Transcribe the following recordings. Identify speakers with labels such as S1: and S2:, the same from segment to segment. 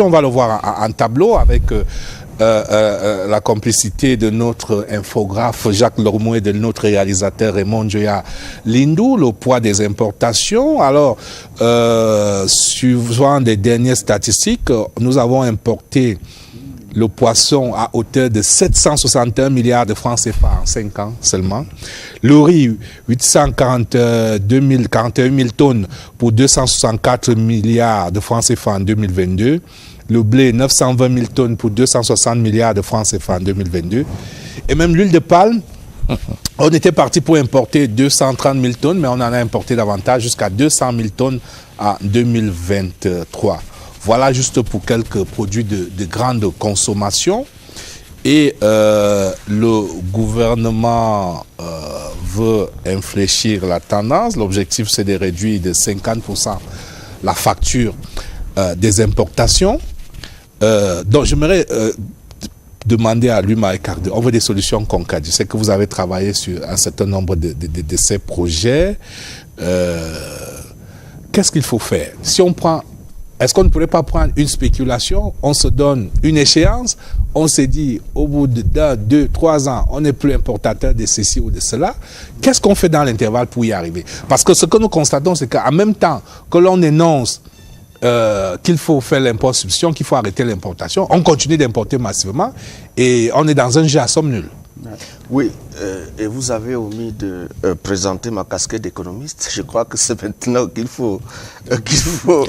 S1: On va le voir en tableau avec la complicité de notre infographe Jacques Lormeau et de notre réalisateur Raymond Joya Lindou, le poids des importations. Alors, suivant les dernières statistiques, nous avons importé le poisson à hauteur de 761 milliards de francs CFA en 5 ans seulement. Le riz, 841 000 tonnes pour 264 milliards de francs CFA en 2022. Le blé, 920 000 tonnes pour 260 milliards de francs CFA en 2022. Et même l'huile de palme, on était parti pour importer 230 000 tonnes, mais on en a importé davantage, jusqu'à 200 000 tonnes en 2023. Voilà juste pour quelques produits de grande consommation. Et le gouvernement veut infléchir la tendance. L'objectif, c'est de réduire de 50% la facture des importations. Donc, j'aimerais demander à lui, Marie Cardé, on veut des solutions concrètes. Je sais que vous avez travaillé sur un certain nombre de ces projets. Qu'est-ce qu'il faut faire? Si on prend... Est-ce qu'on ne pourrait pas prendre une spéculation? On se donne une échéance, on se dit au bout de 2, 3 ans, on n'est plus importateur de ceci ou de cela. Qu'est-ce qu'on fait dans l'intervalle pour y arriver? Parce que ce que nous constatons, c'est qu'en même temps que l'on énonce qu'il faut faire l'import-substitution, qu'il faut arrêter l'importation, on continue d'importer massivement et on est dans un jeu à somme nulle.
S2: Oui, et vous avez omis de présenter ma casquette d'économiste. Je crois que c'est maintenant qu'il faut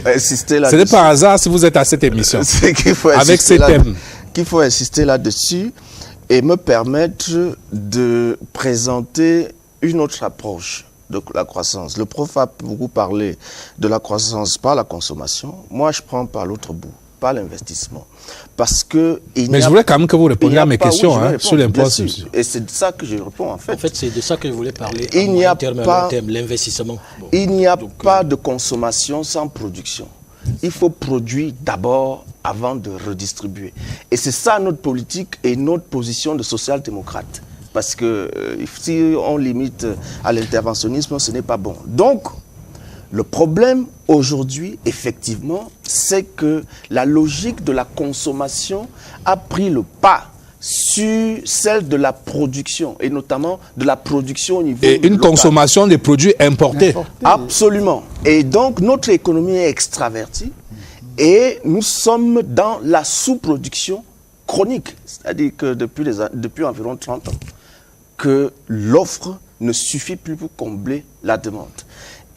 S2: insister là-dessus.
S1: Ce n'est pas hasard si vous êtes à cette émission, avec ces thèmes.
S2: Qu'il faut insister là-dessus et me permettre de présenter une autre approche de la croissance. Le prof a beaucoup parlé de la croissance par la consommation. Moi, je prends par l'autre bout, par l'investissement. Parce que...
S1: Mais je voulais quand même que vous répondiez à mes questions sur l'impôt.
S2: Et c'est de ça que je réponds en fait.
S3: En fait, c'est de ça que je voulais parler.
S2: Il n'y a pas
S3: l'investissement. Bon.
S2: Il n'y a pas de consommation sans production. Il faut produire d'abord avant de redistribuer. Et c'est ça notre politique et notre position de social-démocrate. Parce que si on limite à l'interventionnisme, ce n'est pas bon. Donc, le problème aujourd'hui, effectivement, c'est que la logique de la consommation a pris le pas sur celle de la production, et notamment de la production au niveau
S1: et une local. Consommation des produits importés.
S2: Absolument. Et donc, notre économie est extravertie et nous sommes dans la sous-production chronique. C'est-à-dire que depuis environ 30 ans, que l'offre ne suffit plus pour combler la demande.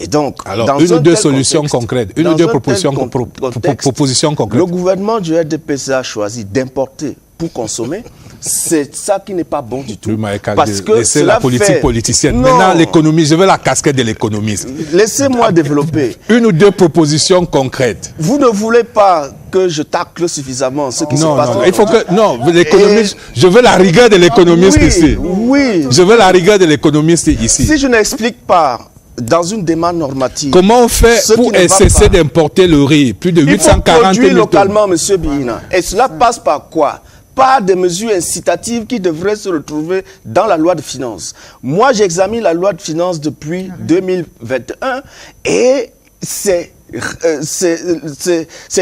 S2: Et donc,
S1: alors, dans une ou deux solutions concrètes, une ou deux propositions concrètes.
S2: Le gouvernement du RDPC a choisi d'importer pour consommer. C'est ça qui n'est pas bon du tout.
S1: Parce que c'est la politique politicienne. Non. Maintenant, l'économie, je veux la casquette de l'économiste.
S2: Laissez-moi développer.
S1: Une ou deux propositions concrètes.
S2: Vous ne voulez pas que je tacle suffisamment ce qui se passe.
S1: Non, il faut que... Non, l'économiste... Je veux la rigueur de l'économiste ici.
S2: Oui.
S1: Je veux la rigueur de l'économiste ici.
S2: Si je n'explique pas dans une démarche normative...
S1: Comment on fait pour cesser d'importer le riz? Plus de 840 000 tonnes.
S2: Il faut produire localement, M. Bihina. Et cela passe par quoi? Par des mesures incitatives qui devraient se retrouver dans la loi de finances. Moi, j'examine la loi de finances depuis 2021 et c'est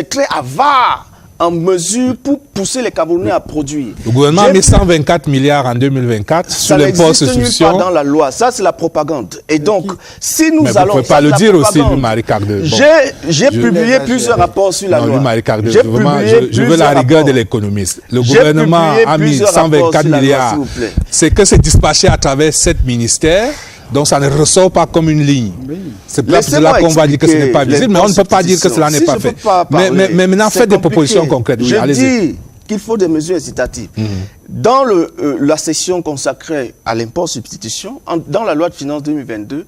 S2: très avare en mesure pour pousser les Camerounais à produire.
S1: Le gouvernement a mis 124 milliards en 2024 sur l'impôt substitution.
S2: Ça n'existe pas dans la loi. Ça, c'est la propagande. Et donc, si nous allons...
S1: Mais vous ne pouvez pas le dire aussi, Marie Cardé.
S2: J'ai publié plusieurs rapports sur la loi.
S1: Marie Cardé, je veux la rigueur de l'économiste. Le gouvernement a mis 124 milliards. C'est que c'est dispatché à travers 7 ministères. Donc ça ne ressort pas comme une ligne. C'est là qu'on va dire que ce n'est pas visible, mais on ne peut pas dire que cela n'est pas fait. Mais maintenant, faites des propositions concrètes.
S2: Je dis qu'il faut des mesures incitatives. Dans la session consacrée à l'import-substitution, dans la loi de finances 2022,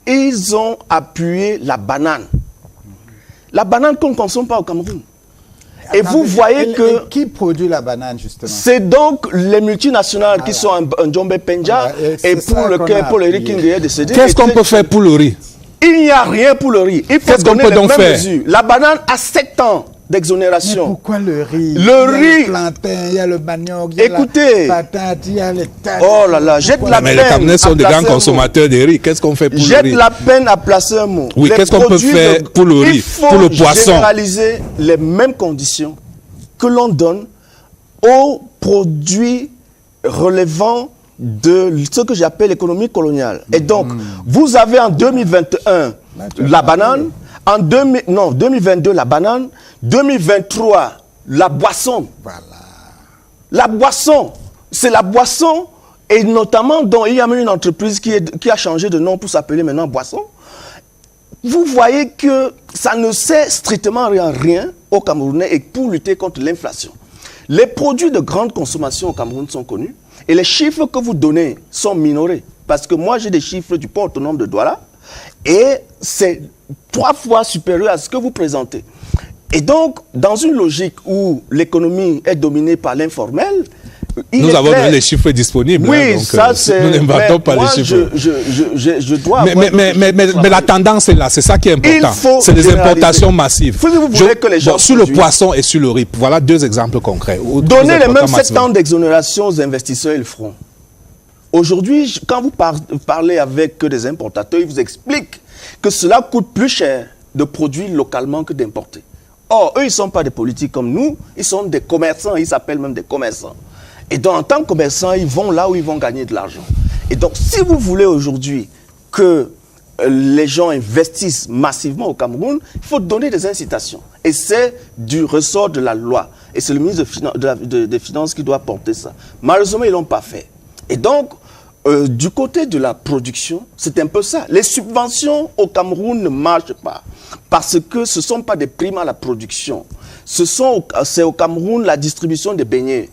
S2: ils ont appuyé la banane. La banane qu'on ne consomme pas au Cameroun. Et vous voyez que...
S4: Qui produit la banane, justement?
S2: C'est donc les multinationales qui sont en Djombe Penja et pour le riz qui est décédé.
S1: Qu'est-ce qu'on peut faire pour le riz?
S2: Il n'y a rien pour le riz. Il faut donner les mêmes mesures. La banane a 7 ans d'exonération.
S4: Pourquoi le riz?
S2: Le riz.
S4: Il y a le plantain, il y a le manioc, il y a
S2: Écoutez,
S4: la patate, il y a les tas.
S2: Oh là là, jette la
S1: Mais
S2: peine.
S1: les Camerounais sont des grands consommateurs de riz. Qu'est-ce qu'on fait pour le
S2: Jette
S1: riz?
S2: la peine à placer un mot.
S1: Oui, qu'est-ce qu'on peut faire pour le riz, pour le poisson?
S2: Il faut généraliser les mêmes conditions que l'on donne aux produits relevant de ce que j'appelle l'économie coloniale. Et donc, vous avez en 2021 la banane, en 2022 la banane, 2023 la boisson.
S4: Voilà.
S2: La boisson, c'est la boisson, et notamment dont il y a même une entreprise qui a changé de nom pour s'appeler maintenant Boisson. Vous voyez que ça ne sert strictement rien aux Camerounais et pour lutter contre l'inflation. Les produits de grande consommation au Cameroun sont connus et les chiffres que vous donnez sont minorés. Parce que moi, j'ai des chiffres du port autonome de Douala et c'est 3 fois supérieur à ce que vous présentez. Et donc, dans une logique où l'économie est dominée par l'informel,
S1: nous avons donné les chiffres disponibles.
S2: Oui,
S1: hein, donc,
S2: ça c'est...
S1: Nous n'inventons pas les chiffres.
S2: Je dois...
S1: Mais la tendance est là, c'est ça qui est important. C'est des importations massives.
S2: Vous voulez que les gens
S1: sur le poisson et sur le riz, voilà 2 exemples concrets.
S2: Donnez les mêmes 7 ans d'exonération aux investisseurs, ils le feront. Aujourd'hui, quand vous parlez avec des importateurs, ils vous expliquent que cela coûte plus cher de produire localement que d'importer. Or, eux, ils ne sont pas des politiques comme nous, ils sont des commerçants, ils s'appellent même des commerçants. Et donc, en tant que commerçants, ils vont là où ils vont gagner de l'argent. Et donc, si vous voulez aujourd'hui que les gens investissent massivement au Cameroun, il faut donner des incitations. Et c'est du ressort de la loi. Et c'est le ministre des Finances qui doit porter ça. Malheureusement, ils ne l'ont pas fait. Et donc, du côté de la production, c'est un peu ça. Les subventions au Cameroun ne marchent pas. Parce que ce ne sont pas des primes à la production. C'est au Cameroun la distribution des beignets.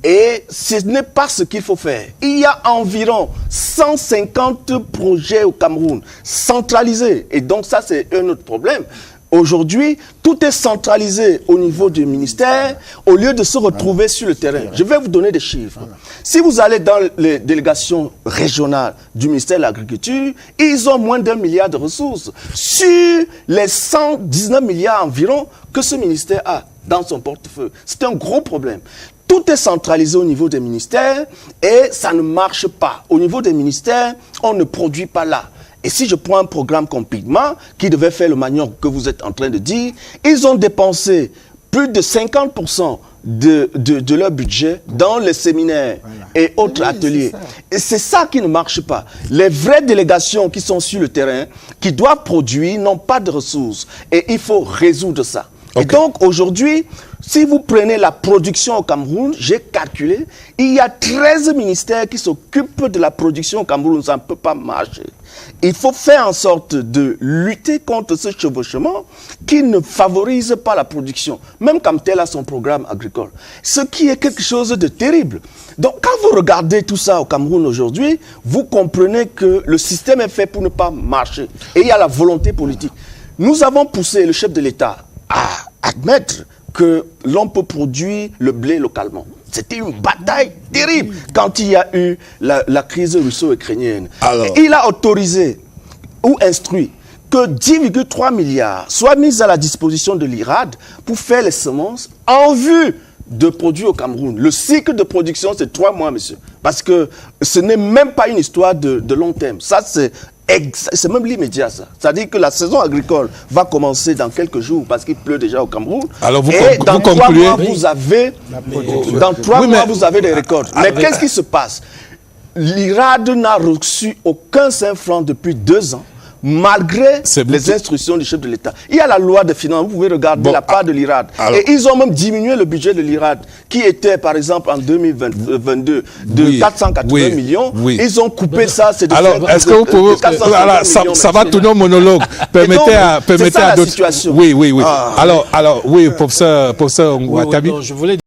S2: Et ce n'est pas ce qu'il faut faire. Il y a environ 150 projets au Cameroun, centralisés. Et donc ça, c'est un autre problème. Aujourd'hui, tout est centralisé au niveau du ministère, au lieu de se retrouver sur le terrain. Je vais vous donner des chiffres. Si vous allez dans les délégations régionales du ministère de l'Agriculture, ils ont moins d'1 milliard de ressources sur les 119 milliards environ que ce ministère a dans son portefeuille. C'est un gros problème. Tout est centralisé au niveau des ministères et ça ne marche pas. Au niveau des ministères, on ne produit pas là. Et si je prends un programme comme Pigma, qui devait faire le manioc que vous êtes en train de dire, ils ont dépensé plus de 50% de leur budget dans les séminaires et autres ateliers. Et c'est ça qui ne marche pas. Les vraies délégations qui sont sur le terrain, qui doivent produire, n'ont pas de ressources. Et il faut résoudre ça. Et donc, aujourd'hui, si vous prenez la production au Cameroun, j'ai calculé, il y a 13 ministères qui s'occupent de la production au Cameroun. Ça ne peut pas marcher. Il faut faire en sorte de lutter contre ce chevauchement qui ne favorise pas la production. Même Camtel a son programme agricole. Ce qui est quelque chose de terrible. Donc, quand vous regardez tout ça au Cameroun aujourd'hui, vous comprenez que le système est fait pour ne pas marcher. Et il y a la volonté politique. Nous avons poussé le chef de l'État à admettre que l'on peut produire le blé localement. C'était une bataille terrible quand il y a eu la crise russo-ukrainienne. Il a autorisé ou instruit que 10,3 milliards soient mis à la disposition de l'IRAD pour faire les semences en vue de produire au Cameroun. Le cycle de production, c'est 3 mois, monsieur. Parce que ce n'est même pas une histoire de long terme. Ça, c'est même l'immédiat, ça. C'est-à-dire que la saison agricole va commencer dans quelques jours parce qu'il pleut déjà au Cameroun.
S1: Alors
S2: dans 3 mois, vous avez, vous avez des récoltes. Mais qu'est-ce qui se passe? L'IRAD n'a reçu aucun franc depuis 2 ans. Malgré les instructions du chef de l'État. Il y a la loi de finances, vous pouvez regarder la part de l'IRAD. Et ils ont même diminué le budget de l'IRAD, qui était par exemple en 2022 de 480 millions. Ils ont coupé ça.
S1: Alors, est-ce que vous pouvez... Ça va tourner au monologue. Permettez à d'autres...
S2: situation.
S1: Oui. Alors, professeur Ouattami.
S3: Je voulais